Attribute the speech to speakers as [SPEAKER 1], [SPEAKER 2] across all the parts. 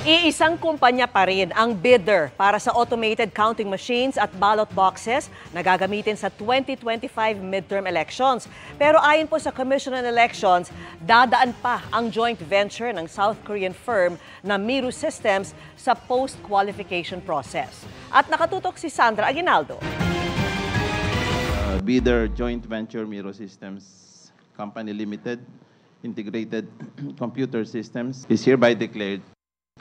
[SPEAKER 1] Iisang kumpanya pa rin ang bidder para sa automated counting machines at ballot boxes na gagamitin sa 2025 midterm elections. Pero ayon po sa Commission on Elections, dadaan pa ang joint venture ng South Korean firm na Miru Systems sa post-qualification process. At nakatutok si Sandra Aguinaldo.
[SPEAKER 2] Bidder joint venture Miru Systems Company Limited Integrated Computer Systems is hereby declared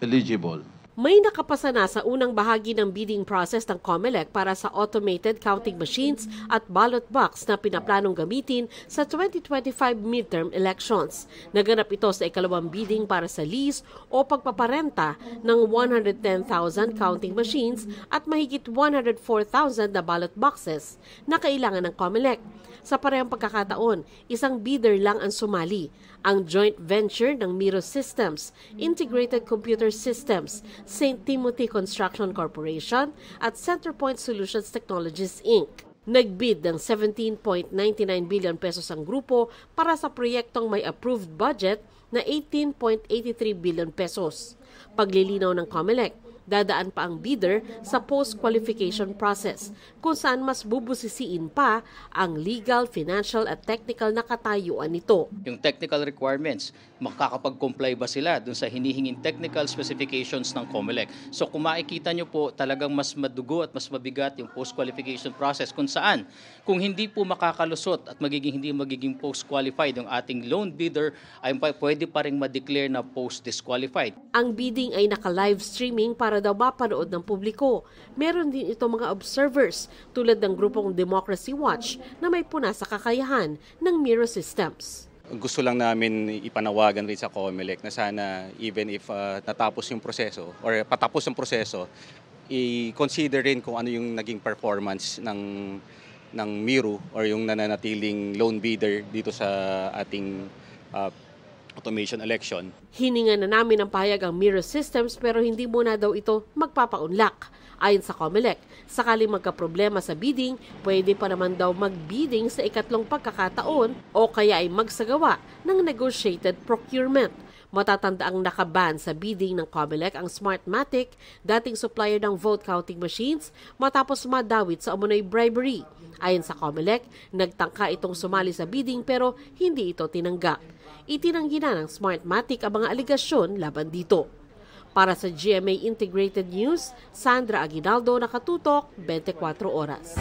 [SPEAKER 2] eligible.
[SPEAKER 3] May nakapasa na sa unang bahagi ng bidding process ng COMELEC para sa automated counting machines at ballot box na pinaplanong gamitin sa 2025 midterm elections. Naganap ito sa ikalawang bidding para sa lease o pagpaparenta ng 110,000 counting machines at mahigit 104,000 na ballot boxes na kailangan ng COMELEC. Sa parehong pagkakataon, isang bidder lang ang sumali, ang joint venture ng Miru Systems, Integrated Computer Systems, St. Timothy Construction Corporation at Centerpoint Solutions Technologies Inc. Nagbid ng 17.99 billion pesos ang grupo para sa proyektong may approved budget na 18.83 billion pesos. Paglilinaw ng COMELEC, dadaan pa ang bidder sa post-qualification process kung saan mas bubusisiin pa ang legal, financial at technical na katayuan nito.
[SPEAKER 4] Yung technical requirements, makakapag-comply ba sila dun sa hinihinging technical specifications ng COMELEC? So kung makikita nyo po, talagang mas madugo at mas mabigat yung post-qualification process kung saan kung hindi po makakalusot at hindi magiging post-qualified yung ating loan bidder ay pwede pa rin ma-declare na post-disqualified.
[SPEAKER 3] Ang bidding ay naka-live streaming para daw mapanood ng publiko. Meron din ito mga observers tulad ng grupong Democracy Watch na may puna sa kakayahan ng Miru Systems.
[SPEAKER 5] Gusto lang namin ipanawagan rin sa COMELEC na sana even if natapos yung proseso or patapos ang proseso, i-consider rin kung ano yung naging performance ng Miru or yung nananatiling loan bidder dito sa ating automation election.
[SPEAKER 3] Hininga na namin ang pahayag ang Miru Systems pero hindi muna daw ito magpapaunlak. Ayon sa COMELEC, sakaling magkaproblema sa bidding, pwede pa naman daw mag-bidding sa ikatlong pagkakataon o kaya ay magsagawa ng negotiated procurement. Matatanda ang nakaban sa bidding ng COMELEC ang Smartmatic, dating supplier ng vote counting machines, matapos madawit sa umunoy bribery. Ayon sa COMELEC, nagtangka itong sumali sa bidding pero hindi ito tinanggap. Itinanggi na ng Smartmatic ang mga aligasyon laban dito. Para sa GMA Integrated News, Sandra Aguinaldo, nakatutok, 24 oras.